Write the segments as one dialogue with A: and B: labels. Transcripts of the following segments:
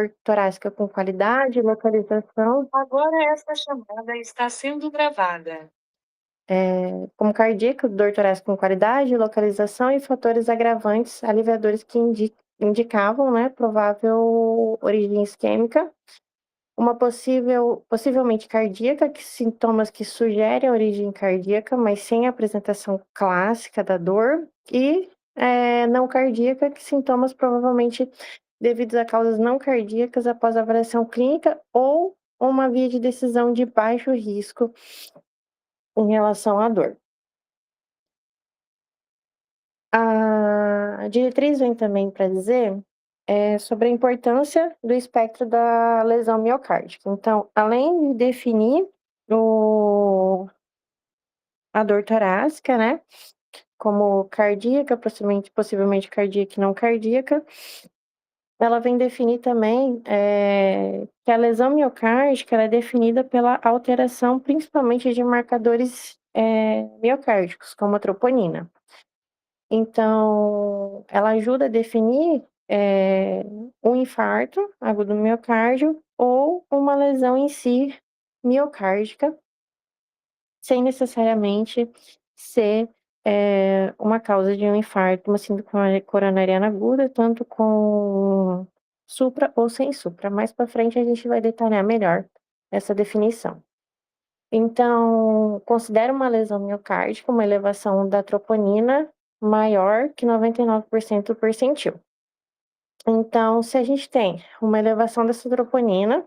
A: dor torácica com qualidade, localização,
B: Agora esta chamada está sendo gravada.
A: como cardíaca, dor torácica com qualidade, localização e fatores agravantes, aliviadores que indicavam, né, provável origem isquêmica, uma possivelmente cardíaca, que sintomas que sugerem a origem cardíaca, mas sem apresentação clássica da dor, e não cardíaca, que sintomas provavelmente devidos a causas não cardíacas após avaliação clínica ou uma via de decisão de baixo risco em relação à dor. A diretriz vem também para dizer sobre a importância do espectro da lesão miocárdica. Então, além de definir a dor torácica, né, como cardíaca, possivelmente cardíaca e não cardíaca, ela vem definir também que a lesão miocárdica ela é definida pela alteração principalmente de marcadores miocárdicos, como a troponina. Então, ela ajuda a definir um infarto agudo do miocárdio ou uma lesão em si miocárdica, sem necessariamente ser uma causa de um infarto, uma síndrome coronariana aguda, tanto com supra ou sem supra. Mais para frente a gente vai detalhar melhor essa definição. Então, considera uma lesão miocárdica uma elevação da troponina maior que 99% do percentil. Então, se a gente tem uma elevação dessa troponina,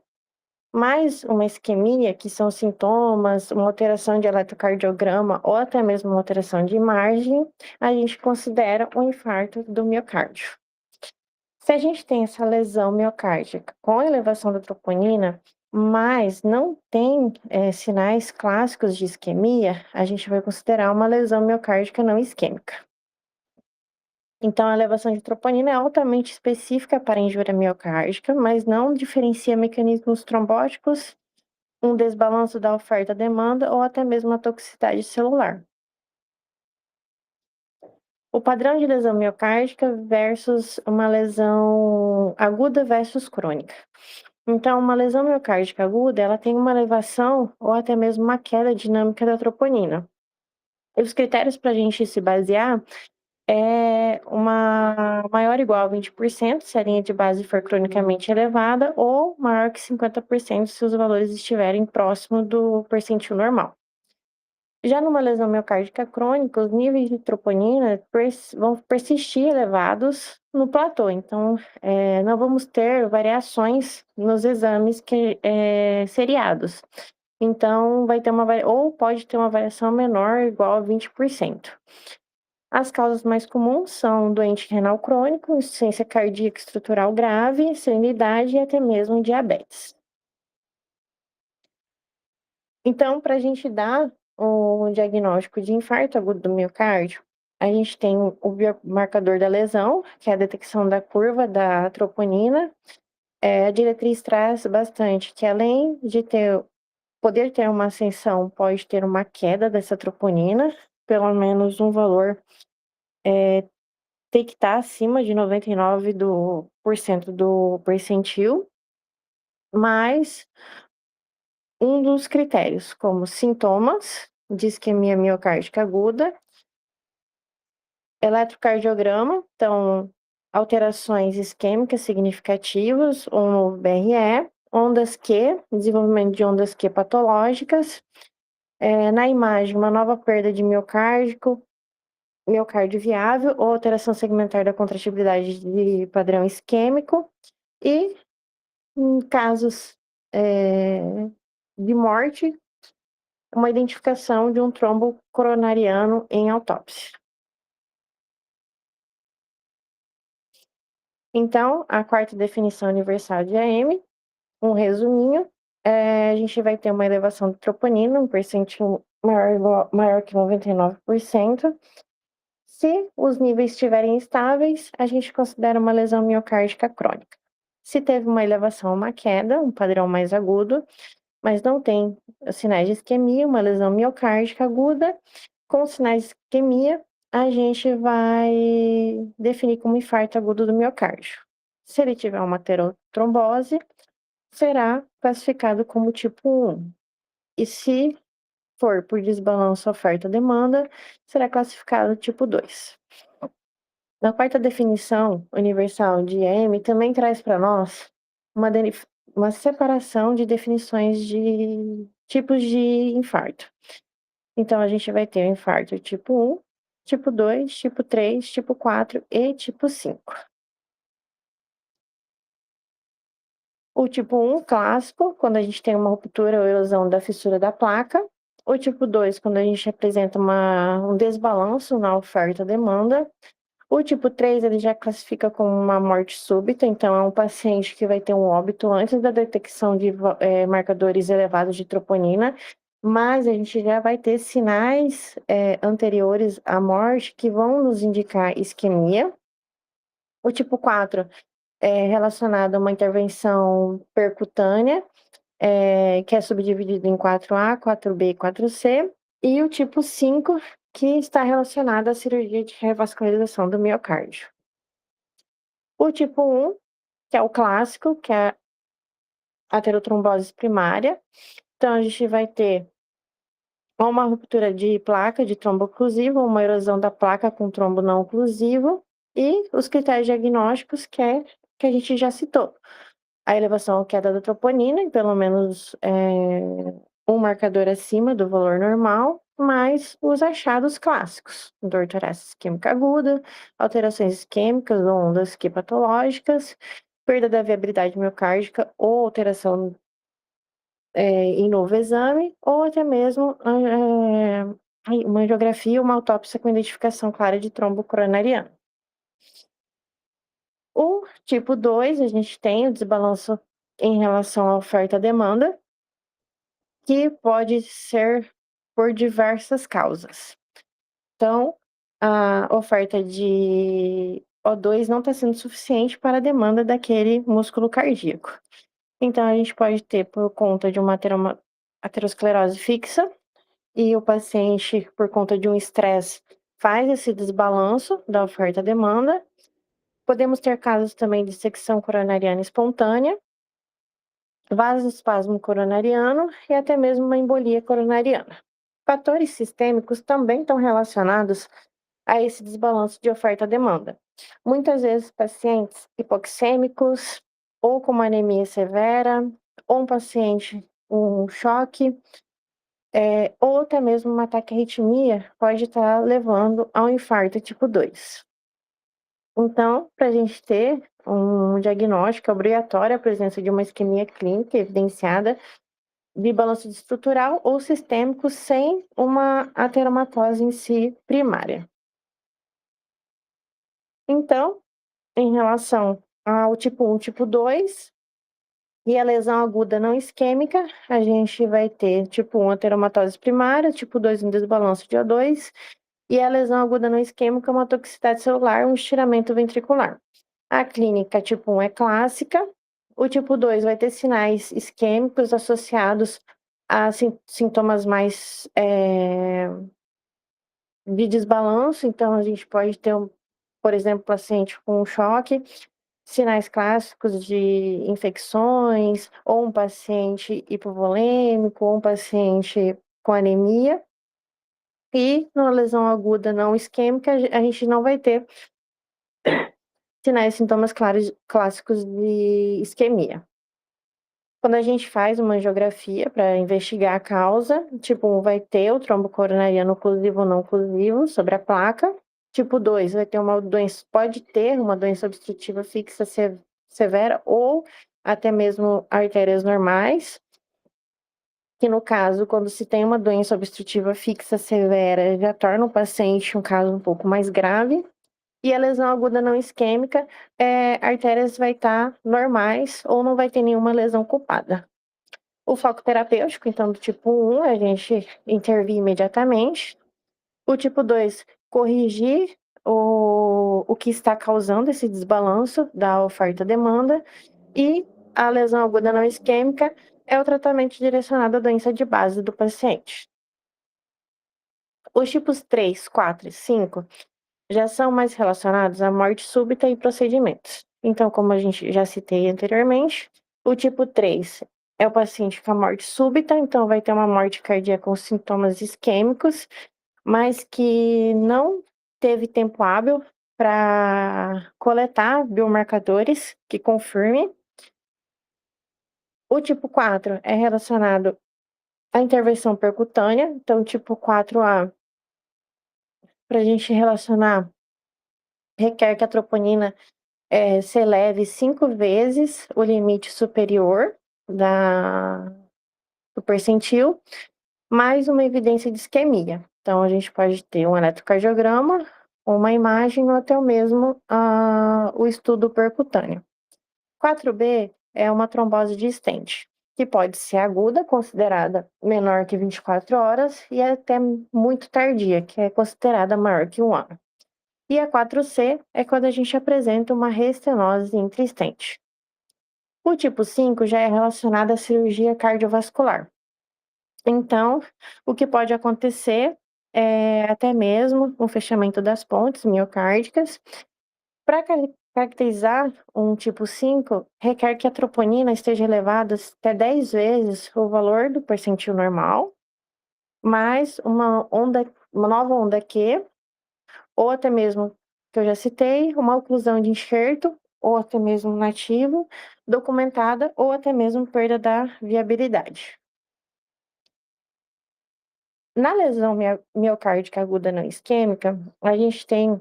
A: mais uma isquemia, que são sintomas, uma alteração de eletrocardiograma ou até mesmo uma alteração de imagem, a gente considera um infarto do miocárdio. Se a gente tem essa lesão miocárdica com elevação da troponina, mas não tem sinais clássicos de isquemia, a gente vai considerar uma lesão miocárdica não isquêmica. Então, a elevação de troponina é altamente específica para injúria miocárdica, mas não diferencia mecanismos trombóticos, um desbalanço da oferta-demanda ou até mesmo a toxicidade celular. O padrão de lesão miocárdica versus uma lesão aguda versus crônica. Então, uma lesão miocárdica aguda, ela tem uma elevação ou até mesmo uma queda dinâmica da troponina. E os critérios para a gente se basear é uma maior ou igual a 20% se a linha de base for cronicamente elevada ou maior que 50% se os valores estiverem próximo do percentil normal. Já numa lesão miocárdica crônica, os níveis de troponina vão persistir elevados no platô. Então, não vamos ter variações nos exames seriados. Então, vai ter ou pode ter uma variação menor ou igual a 20%. As causas mais comuns são doente renal crônico, insuficiência cardíaca estrutural grave, salinidade e até mesmo diabetes. Então, para a gente dar o diagnóstico de infarto agudo do miocárdio, a gente tem o biomarcador da lesão, que é a detecção da curva da troponina. A diretriz traz bastante que além de poder ter uma ascensão, pode ter uma queda dessa troponina, pelo menos um valor tem que estar acima de 99% do percentil, mas um dos critérios, como sintomas de isquemia miocárdica aguda, eletrocardiograma, então alterações isquêmicas significativas, ou no BRE, ondas Q, desenvolvimento de ondas Q patológicas, na imagem, uma nova perda de miocárdio viável ou alteração segmentar da contratibilidade de padrão isquêmico e, em casos de morte, uma identificação de um trombo coronariano em autópsia. Então, a quarta definição universal de AM, um resuminho, a gente vai ter uma elevação de troponina, um percentil maior que 99%. Se os níveis estiverem estáveis, a gente considera uma lesão miocárdica crônica. Se teve uma elevação, uma queda, um padrão mais agudo, mas não tem sinais de isquemia, uma lesão miocárdica aguda, com sinais de isquemia, a gente vai definir como infarto agudo do miocárdio. Se ele tiver uma aterotrombose, será classificado como tipo 1. E se for por desbalanço oferta-demanda, será classificado tipo 2. Na quarta definição universal de EM, também traz para nós uma separação de definições de tipos de infarto. Então, a gente vai ter o infarto tipo 1, tipo 2, tipo 3, tipo 4 e tipo 5. O tipo 1 clássico, quando a gente tem uma ruptura ou erosão da fissura da placa. O tipo 2, quando a gente apresenta um desbalanço na oferta-demanda. O tipo 3, ele já classifica como uma morte súbita, então é um paciente que vai ter um óbito antes da detecção de marcadores elevados de troponina, mas a gente já vai ter sinais anteriores à morte que vão nos indicar isquemia. O tipo 4 é relacionado a uma intervenção percutânea, que é subdividido em 4A, 4B e 4C, e o tipo 5, que está relacionado à cirurgia de revascularização do miocárdio. O tipo 1, que é o clássico, que é a aterotrombose primária. Então, a gente vai ter uma ruptura de placa de trombo oclusivo, uma erosão da placa com trombo não oclusivo, e os critérios diagnósticos que a gente já citou. A elevação ou queda da troponina, em pelo menos um marcador acima do valor normal, mais os achados clássicos: dor torácica isquêmica aguda, alterações isquêmicas ou ondas patológicas, perda da viabilidade miocárdica ou alteração em novo exame, ou até mesmo uma angiografia, uma autópsia com identificação clara de trombo coronariano. O tipo 2, a gente tem o desbalanço em relação à oferta-demanda, que pode ser por diversas causas. Então, a oferta de O2 não está sendo suficiente para a demanda daquele músculo cardíaco. Então, a gente pode ter por conta de uma aterosclerose fixa, e o paciente, por conta de um estresse, faz esse desbalanço da oferta-demanda. Podemos ter casos também de secção coronariana espontânea, vasoespasmo coronariano e até mesmo uma embolia coronariana. Fatores sistêmicos também estão relacionados a esse desbalanço de oferta-demanda. Muitas vezes, pacientes hipoxêmicos, ou com uma anemia severa, ou um paciente com um choque, ou até mesmo uma taquiarritmia, pode estar levando a um infarto tipo 2. Então, para a gente ter um diagnóstico, é obrigatório a presença de uma isquemia clínica evidenciada de balanço estrutural ou sistêmico sem uma ateromatose em si primária. Então, em relação ao tipo 1, tipo 2 e a lesão aguda não isquêmica, a gente vai ter tipo 1, ateromatose primária, tipo 2, um desbalanço de O2, e a lesão aguda não isquêmica, uma toxicidade celular, um estiramento ventricular. A clínica tipo 1 é clássica, o tipo 2 vai ter sinais isquêmicos associados a sintomas mais de desbalanço, então a gente pode ter, por exemplo, paciente com choque, sinais clássicos de infecções, ou um paciente hipovolêmico, ou um paciente com anemia. E na lesão aguda não isquêmica, a gente não vai ter sinais e sintomas clássicos de isquemia. Quando a gente faz uma angiografia para investigar a causa, tipo 1 vai ter o trombo coronariano oclusivo ou não oclusivo sobre a placa. Tipo 2 vai ter pode ter uma doença obstrutiva fixa severa ou até mesmo artérias normais, que no caso, quando se tem uma doença obstrutiva fixa severa, já torna o paciente um caso um pouco mais grave. E a lesão aguda não isquêmica, artérias vai estar normais ou não vai ter nenhuma lesão culpada. O foco terapêutico, então, do tipo 1, a gente intervir imediatamente. O tipo 2, corrigir o que está causando esse desbalanço da oferta-demanda. E a lesão aguda não isquêmica é o tratamento direcionado à doença de base do paciente. Os tipos 3, 4 e 5 já são mais relacionados à morte súbita e procedimentos. Então, como a gente já citei anteriormente, o tipo 3 é o paciente com a morte súbita, então vai ter uma morte cardíaca com sintomas isquêmicos, mas que não teve tempo hábil para coletar biomarcadores que confirmem. O tipo 4 é relacionado à intervenção percutânea, então tipo 4A, para a gente relacionar, requer que a troponina se eleve 5 vezes o limite superior da do percentil, mais uma evidência de isquemia. Então a gente pode ter um eletrocardiograma, uma imagem ou até mesmo, o estudo percutâneo. 4B é uma trombose de stent, que pode ser aguda, considerada menor que 24 horas, e até muito tardia, que é considerada maior que 1 ano. E a 4C é quando a gente apresenta uma reestenose intra-stent. O tipo 5 já é relacionado à cirurgia cardiovascular. Então, o que pode acontecer é até mesmo um fechamento das pontes miocárdicas. Para caracterizar um tipo 5, requer que a troponina esteja elevada até 10 vezes o valor do percentil normal, mais uma nova onda Q, ou até mesmo, que eu já citei, uma oclusão de enxerto, ou até mesmo nativo, documentada, ou até mesmo perda da viabilidade. Na lesão miocárdica aguda não isquêmica, a gente tem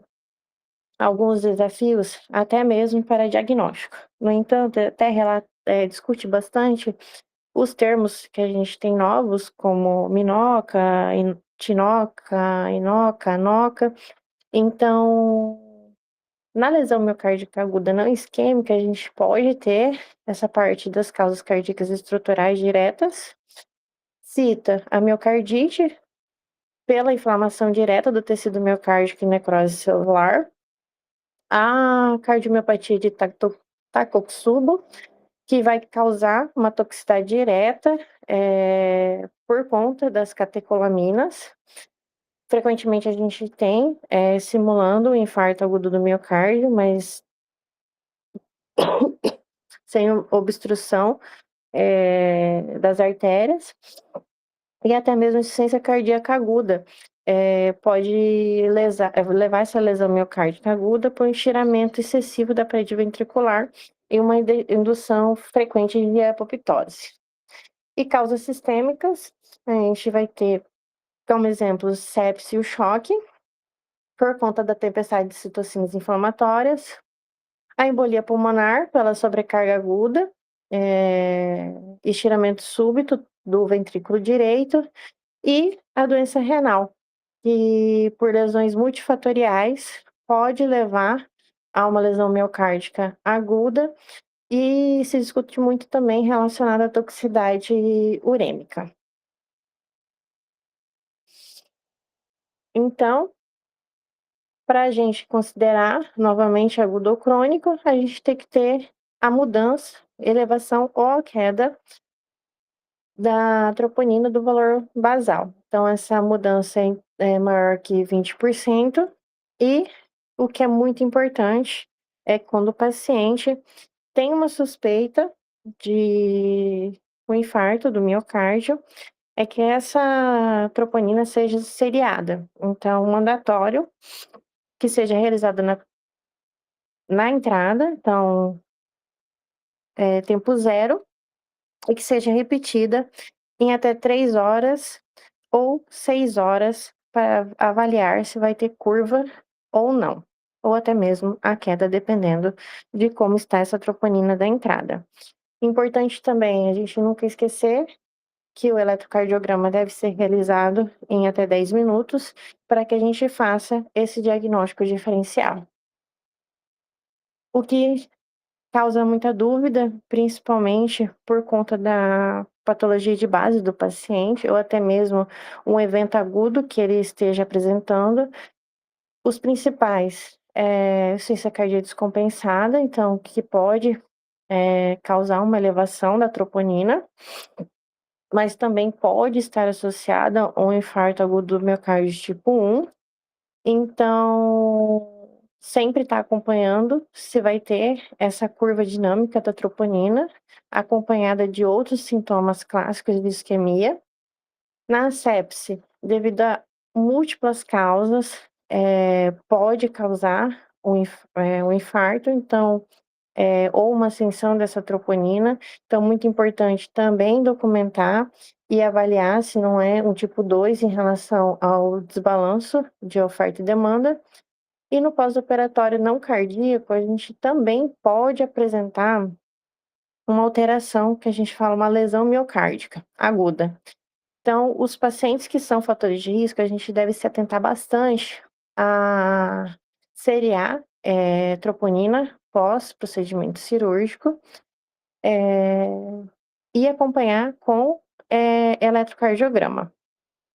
A: alguns desafios, até mesmo para diagnóstico. No entanto, até discute bastante os termos que a gente tem novos, como minoca, tinoca, inoca, noca. Então, na lesão miocárdica aguda não isquêmica, a gente pode ter essa parte das causas cardíacas estruturais diretas. Cita a miocardite, pela inflamação direta do tecido miocárdico e necrose celular, a cardiomiopatia de Takotsubo, que vai causar uma toxicidade direta, por conta das catecolaminas. Frequentemente a gente tem, simulando o infarto agudo do miocárdio, mas sem obstrução, das artérias. E até mesmo insuficiência cardíaca aguda, pode levar essa lesão miocárdica aguda por estiramento excessivo da parede ventricular e uma indução frequente de apoptose. E causas sistêmicas, a gente vai ter, como exemplo, sepse e o choque, por conta da tempestade de citocinas inflamatórias, a embolia pulmonar pela sobrecarga aguda, estiramento súbito do ventrículo direito, e a doença renal, que por lesões multifatoriais pode levar a uma lesão miocárdica aguda e se discute muito também relacionada à toxicidade urêmica. Então, para a gente considerar novamente agudo ou crônico, a gente tem que ter a mudança, elevação ou a queda da troponina do valor basal. Então, essa mudança é maior que 20%, e o que é muito importante é quando o paciente tem uma suspeita de um infarto do miocárdio, é que essa troponina seja seriada. Então, mandatório que seja realizada na entrada, então, tempo zero, e que seja repetida em até 3 horas ou 6 horas para avaliar se vai ter curva ou não, ou até mesmo a queda, dependendo de como está essa troponina da entrada. Importante também a gente nunca esquecer que o eletrocardiograma deve ser realizado em até 10 minutos para que a gente faça esse diagnóstico diferencial. O que causa muita dúvida, principalmente por conta da patologia de base do paciente ou até mesmo um evento agudo que ele esteja apresentando. Os principais insuficiência cardíaca descompensada, então que pode, causar uma elevação da troponina, mas também pode estar associada a um infarto agudo do miocárdio tipo 1. Então, sempre estar acompanhando se vai ter essa curva dinâmica da troponina, acompanhada de outros sintomas clássicos de isquemia. Na sepse, devido a múltiplas causas, pode causar um infarto, então, ou uma ascensão dessa troponina. Então, muito importante também documentar e avaliar se não é um tipo 2 em relação ao desbalanço de oferta e demanda. E no pós-operatório não cardíaco, a gente também pode apresentar uma alteração que a gente fala uma lesão miocárdica aguda. Então, os pacientes que são fatores de risco, a gente deve se atentar bastante a seriar troponina pós-procedimento cirúrgico, e acompanhar com eletrocardiograma.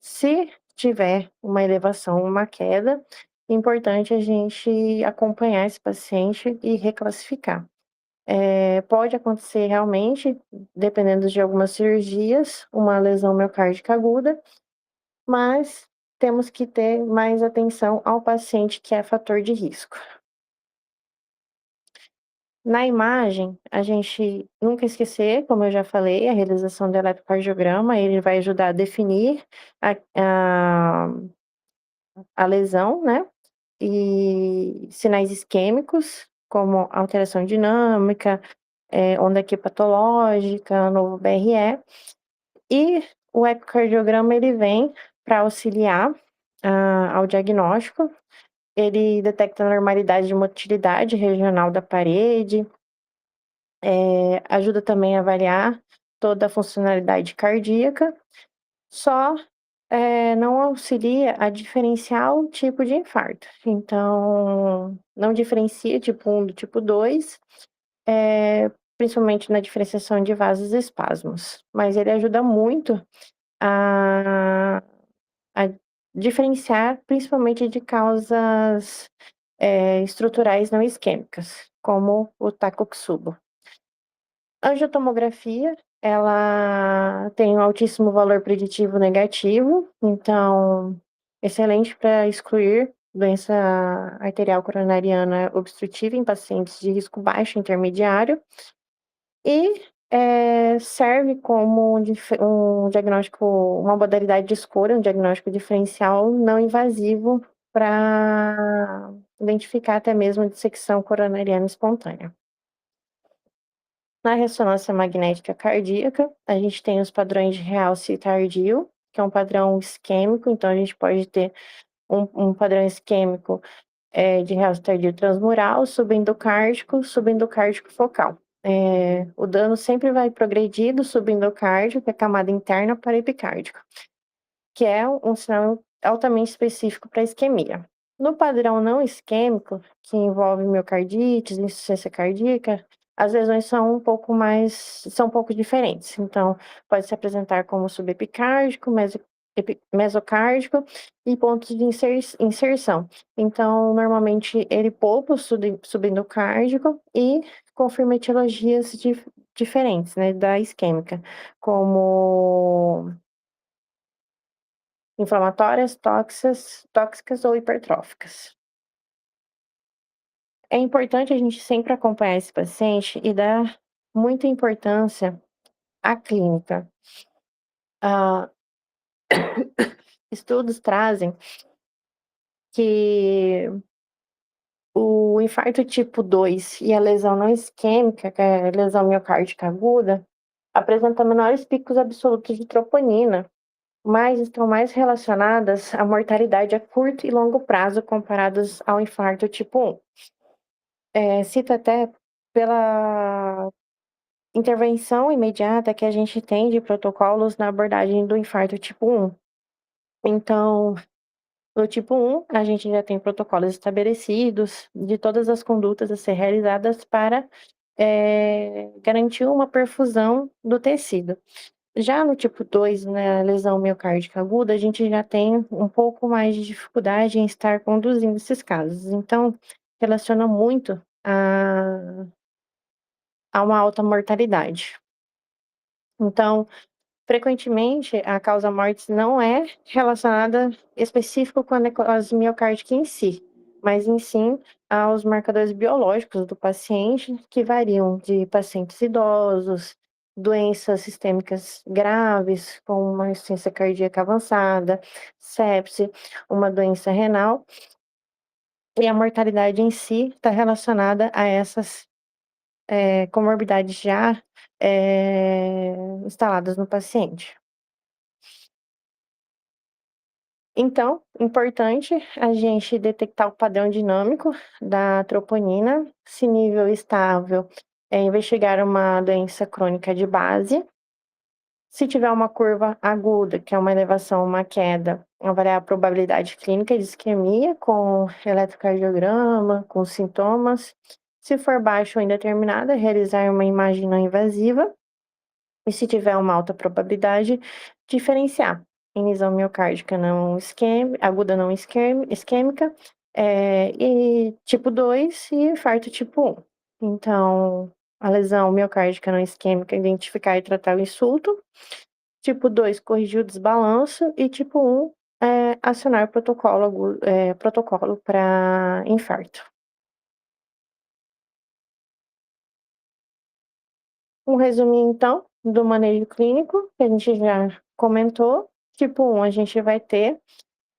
A: Se tiver uma elevação, uma queda, é importante a gente acompanhar esse paciente e reclassificar. Pode acontecer realmente, dependendo de algumas cirurgias, uma lesão miocárdica aguda, mas temos que ter mais atenção ao paciente que é fator de risco. Na imagem, a gente nunca esquecer, como eu já falei, a realização do eletrocardiograma, ele vai ajudar a definir a, a, a lesão, né? E sinais isquêmicos, como alteração dinâmica, onda equipatológica, novo BRE. E o ecocardiograma, ele vem para auxiliar ao diagnóstico. Ele detecta a normalidade de motilidade regional da parede, ajuda também a avaliar toda a funcionalidade cardíaca, só não auxilia a diferenciar o tipo de infarto. Então, não diferencia tipo 1 do tipo 2, principalmente na diferenciação de vasos e espasmos. Mas ele ajuda muito a, a diferenciar, principalmente de causas estruturais não isquêmicas, como o Takotsubo. A angiotomografia, ela tem um altíssimo valor preditivo negativo, então, excelente para excluir doença arterial coronariana obstrutiva em pacientes de risco baixo intermediário e serve como um diagnóstico, uma modalidade de escolha, um diagnóstico diferencial não invasivo para identificar até mesmo dissecção coronariana espontânea. Na ressonância magnética cardíaca, a gente tem os padrões de realce tardio, que é um padrão isquêmico, então a gente pode ter um padrão isquêmico de realce tardio transmural, subendocárdico focal. O dano sempre vai progredir do subendocárdio, que é a camada interna, para epicárdico, que é um sinal altamente específico para isquemia. No padrão não isquêmico, que envolve miocardite, insuficiência cardíaca, as lesões são um pouco diferentes. Então, pode se apresentar como subepicárdico, mesocárdico e pontos de inserção. Então, normalmente ele poupa o subendocárdico e confirma etiologias diferentes, né, da isquêmica, como inflamatórias, tóxicas ou hipertróficas. É importante a gente sempre acompanhar esse paciente e dar muita importância à clínica. Ah, estudos trazem que o infarto tipo 2 e a lesão não isquêmica, que é a lesão miocárdica aguda, apresentam menores picos absolutos de troponina, mas estão mais relacionadas à mortalidade a curto e longo prazo comparados ao infarto tipo 1. Cito até pela intervenção imediata que a gente tem de protocolos na abordagem do infarto tipo 1. Então, no tipo 1, a gente já tem protocolos estabelecidos de todas as condutas a ser realizadas para garantir uma perfusão do tecido. Já no tipo 2, né, lesão miocárdica aguda, a gente já tem um pouco mais de dificuldade em estar conduzindo esses casos. Então, relaciona muito a uma alta mortalidade. Então, frequentemente, a causa mortes não é relacionada específico com a necrose miocárdica em si, mas sim aos marcadores biológicos do paciente, que variam de pacientes idosos, doenças sistêmicas graves, como uma insuficiência cardíaca avançada, sepse, uma doença renal, e a mortalidade em si está relacionada a essas comorbidades já instaladas no paciente. Então, importante a gente detectar o padrão dinâmico da troponina, se nível estável, investigar uma doença crônica de base. Se tiver uma curva aguda, que é uma elevação, uma queda, avaliar a probabilidade clínica de isquemia com eletrocardiograma, com sintomas. Se for baixo ou indeterminada, realizar uma imagem não invasiva. E se tiver uma alta probabilidade, diferenciar em lesão miocárdica não isquêmica, aguda não isquêmica, e tipo 2 e infarto tipo 1. Então, a lesão miocárdica não isquêmica, identificar e tratar o insulto. Tipo 2, corrigir o desbalanço. E tipo 1, acionar protocolo para infarto. Um resuminho, então, do manejo clínico, que a gente já comentou. Tipo 1, a gente vai ter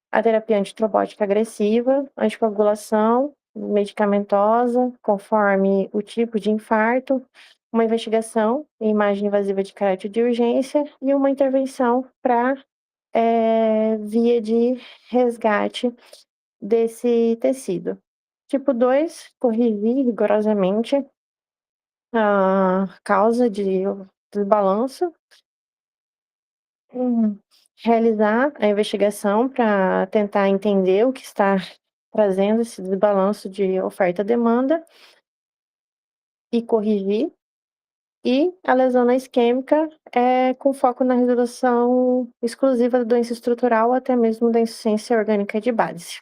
A: a terapia antitrobótica agressiva, anticoagulação, medicamentosa, conforme o tipo de infarto, uma investigação, imagem invasiva de caráter de urgência e uma intervenção para via de resgate desse tecido. Tipo 2, corrigir rigorosamente a causa de desbalanço, realizar a investigação para tentar entender o que está trazendo esse desbalanço de oferta-demanda e corrigir. E a lesão não isquêmica é com foco na resolução exclusiva da doença estrutural, até mesmo da insuficiência orgânica de base.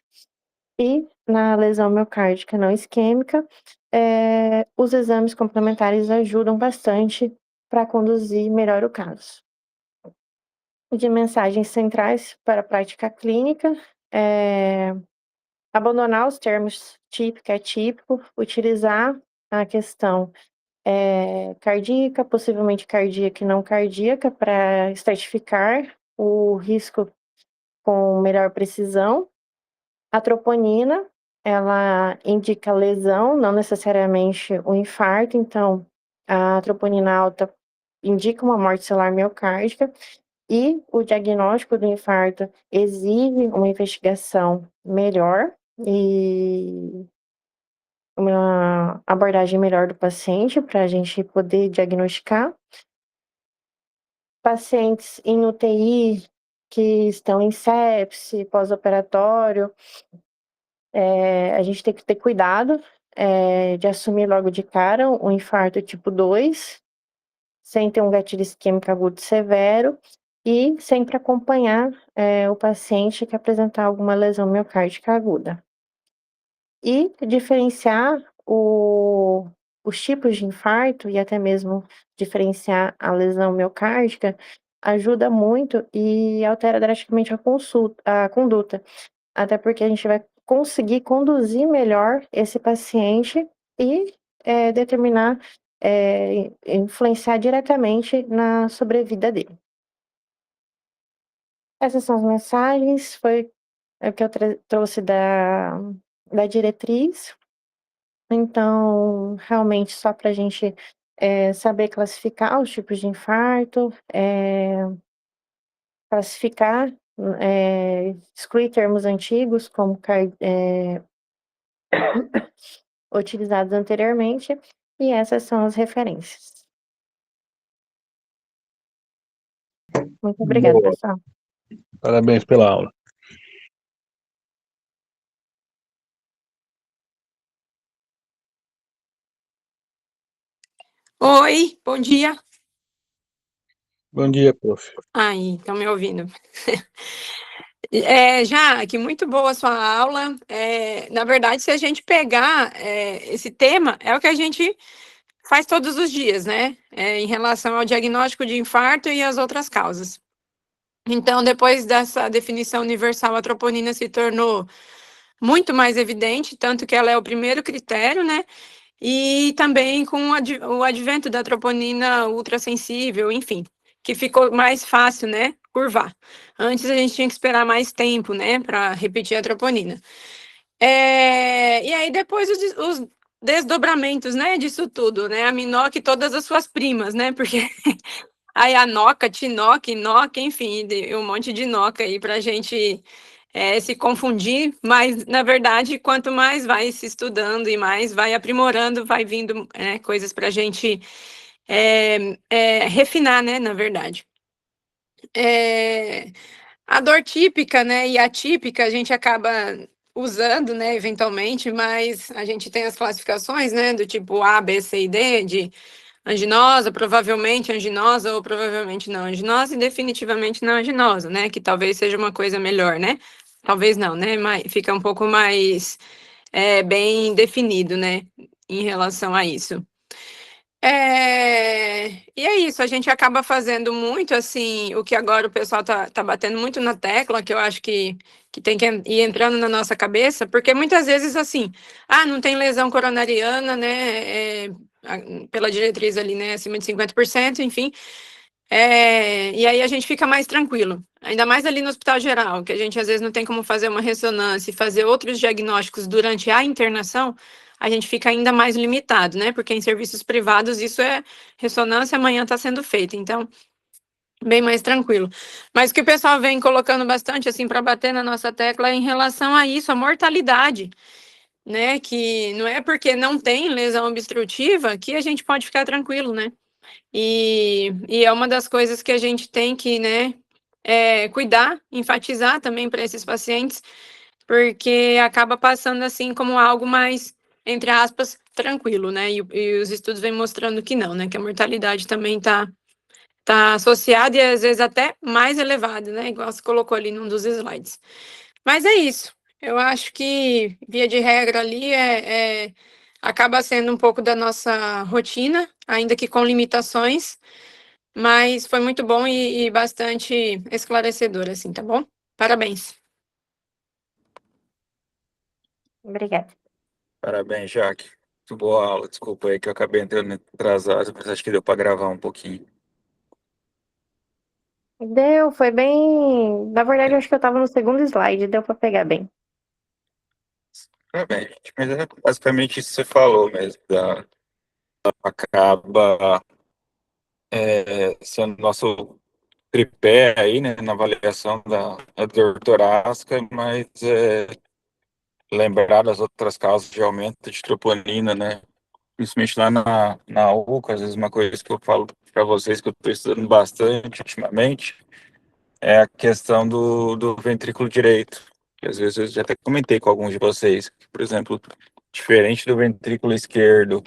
A: E na lesão miocárdica não isquêmica, os exames complementares ajudam bastante para conduzir melhor o caso. De mensagens centrais para a prática clínica, abandonar os termos típico e atípico, utilizar a questão cardíaca, possivelmente cardíaca e não cardíaca, para estratificar o risco com melhor precisão. A troponina, ela indica lesão, não necessariamente o infarto, então a troponina alta indica uma morte celular miocárdica e o diagnóstico do infarto exige uma investigação melhor e uma abordagem melhor do paciente para a gente poder diagnosticar. Pacientes em UTI que estão em sepse, pós-operatório, a gente tem que ter cuidado de assumir logo de cara um infarto tipo 2, sem ter um gatilho isquêmico agudo severo e sempre acompanhar o paciente que apresentar alguma lesão miocárdica aguda. E diferenciar os tipos de infarto e até mesmo diferenciar a lesão miocárdica ajuda muito e altera drasticamente a conduta, até porque a gente vai conseguir conduzir melhor esse paciente e determinar, influenciar diretamente na sobrevida dele. Essas são as mensagens, foi o que eu trouxe da diretriz. Então, realmente, só para a gente saber classificar os tipos de infarto, classificar, excluir termos antigos como utilizados anteriormente, e essas são as referências. Muito obrigada,
C: Boa.
A: pessoal.
C: Parabéns pela aula.
D: Oi, bom dia.
C: Bom dia, prof.
D: Aí, estão me ouvindo. Jaque, muito boa a sua aula. Na verdade, se a gente pegar esse tema, é o que a gente faz todos os dias, né? Em relação ao diagnóstico de infarto e as outras causas. Então, depois dessa definição universal, a troponina se tornou muito mais evidente, tanto que ela é o primeiro critério, né? E também com o advento da troponina ultrassensível, enfim, que ficou mais fácil, né, curvar. Antes a gente tinha que esperar mais tempo, né, para repetir a troponina. E aí depois os desdobramentos, né, disso tudo, né, a MINOC e todas as suas primas, né, porque aí a NOCA, TINOC, NOC, enfim, um monte de NOCA aí para a gente se confundir, mas na verdade, quanto mais vai se estudando e mais vai aprimorando, vai vindo coisas para a gente refinar, né, na verdade. A dor típica, né, e atípica a gente acaba usando, né, eventualmente, mas a gente tem as classificações, né, do tipo A, B, C e D, de anginosa, provavelmente anginosa ou provavelmente não anginosa e definitivamente não anginosa, né, que talvez seja uma coisa melhor, né, talvez não, né, mas fica um pouco mais bem definido, né, em relação a isso. E é isso, a gente acaba fazendo muito, assim, o que agora o pessoal tá batendo muito na tecla, que eu acho que tem que ir entrando na nossa cabeça, porque muitas vezes, assim, não tem lesão coronariana, né, pela diretriz ali, né, acima de 50%, enfim, e aí a gente fica mais tranquilo, ainda mais ali no hospital geral, que a gente às vezes não tem como fazer uma ressonância e fazer outros diagnósticos durante a internação, a gente fica ainda mais limitado, né? Porque em serviços privados isso é ressonância, amanhã está sendo feita, então bem mais tranquilo. Mas o que o pessoal vem colocando bastante assim para bater na nossa tecla é em relação a isso, a mortalidade, né? Que não é porque não tem lesão obstrutiva que a gente pode ficar tranquilo, né? E é uma das coisas que a gente tem que, né, cuidar, enfatizar também para esses pacientes, porque acaba passando assim como algo mais, entre aspas, tranquilo, né? E os estudos vêm mostrando que não, né? Que a mortalidade também tá associada e às vezes até mais elevada, né? Igual você colocou ali num dos slides. Mas é isso. Eu acho que, via de regra ali, acaba sendo um pouco da nossa rotina, ainda que com limitações, mas foi muito bom e bastante esclarecedor, assim, tá bom? Parabéns.
A: Obrigada.
E: Parabéns, Jaque. Muito boa aula. Desculpa aí que eu acabei entrando atrasado, mas acho que deu para gravar um pouquinho.
A: Deu, foi bem. Na verdade, eu acho que eu tava no segundo slide, deu pra pegar bem.
E: Parabéns, gente. Mas é basicamente isso que você falou mesmo. Acaba sendo nosso tripé aí, né, na avaliação da dor torácica, mas lembrar das outras causas de aumento de troponina, né? Principalmente lá na UCA, às vezes uma coisa que eu falo para vocês que eu estou estudando bastante ultimamente é a questão do ventrículo direito. Que às vezes eu já até comentei com alguns de vocês, que, por exemplo, diferente do ventrículo esquerdo,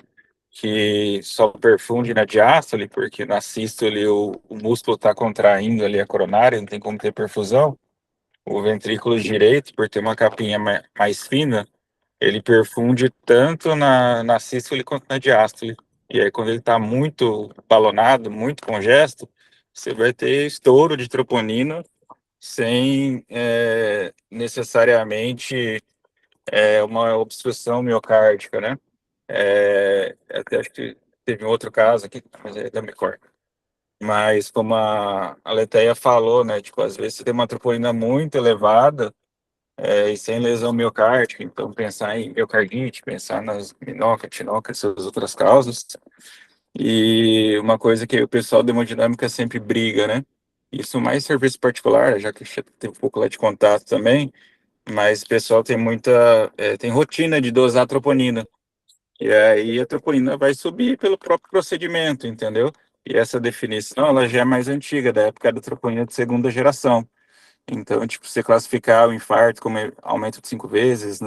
E: que só perfunde na diástole, porque na sístole o músculo está contraindo ali a coronária, não tem como ter perfusão. O ventrículo direito, por ter uma capinha mais fina, ele perfunde tanto na sístole quanto na diástole. E aí, quando ele está muito balonado, muito congesto, você vai ter estouro de troponina sem necessariamente uma obstrução miocárdica, né? Até acho que teve um outro caso aqui, mas é da Micor. Mas como a Leteia falou, né? Tipo, às vezes você tem uma troponina muito elevada, e sem lesão miocárdica, então pensar em miocardite, pensar nas minoca, tinoca, essas outras causas. E uma coisa que o pessoal da hemodinâmica sempre briga, né? Isso mais serviço particular, já que teve um pouco lá de contato também, mas o pessoal tem tem rotina de dosar troponina. E aí a troponina vai subir pelo próprio procedimento, entendeu? E essa definição, ela já é mais antiga, da época da troponina de segunda geração. Então, tipo, você classificar o infarto como aumento de 5 vezes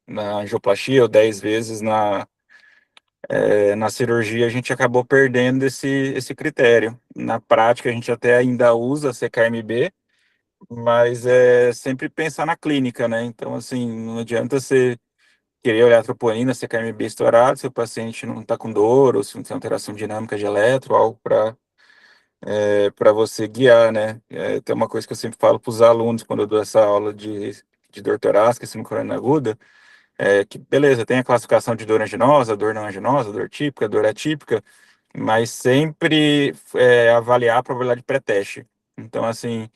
E: na angioplastia ou 10 vezes na cirurgia, a gente acabou perdendo esse critério. Na prática, a gente até ainda usa CKMB, mas é sempre pensar na clínica, né? Então, assim, não adianta você querer olhar a troponina, CKMB estourado, se o paciente não está com dor ou se não tem alteração dinâmica de eletro, algo para você guiar, né? Tem uma coisa que eu sempre falo para os alunos quando eu dou essa aula de de dor torácica e síndrome coronariana aguda, que beleza, tem a classificação de dor anginosa, dor não anginosa, dor típica, dor atípica, mas sempre avaliar a probabilidade de pré-teste. Então, assim,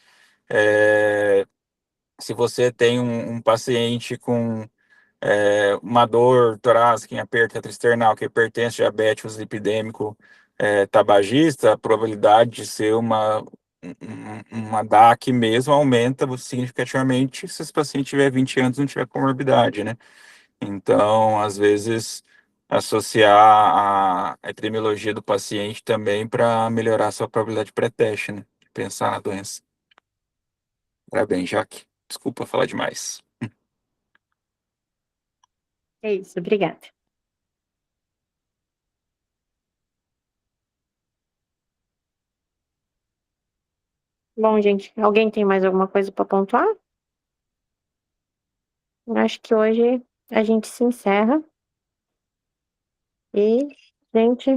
E: se você tem um paciente com uma dor torácica em aperto retroesternal, que é hipertenso, diabético, lipidêmico, tabagista, a probabilidade de ser uma DAC mesmo aumenta significativamente se esse paciente tiver 20 anos e não tiver comorbidade, né? Então, às vezes, associar a epidemiologia do paciente também para melhorar a sua probabilidade de pré-teste, né? De pensar na doença. Parabéns, Jaque. Desculpa falar demais.
A: É isso, obrigada. Bom, gente, alguém tem mais alguma coisa para pontuar? Eu acho que hoje a gente se encerra e, gente,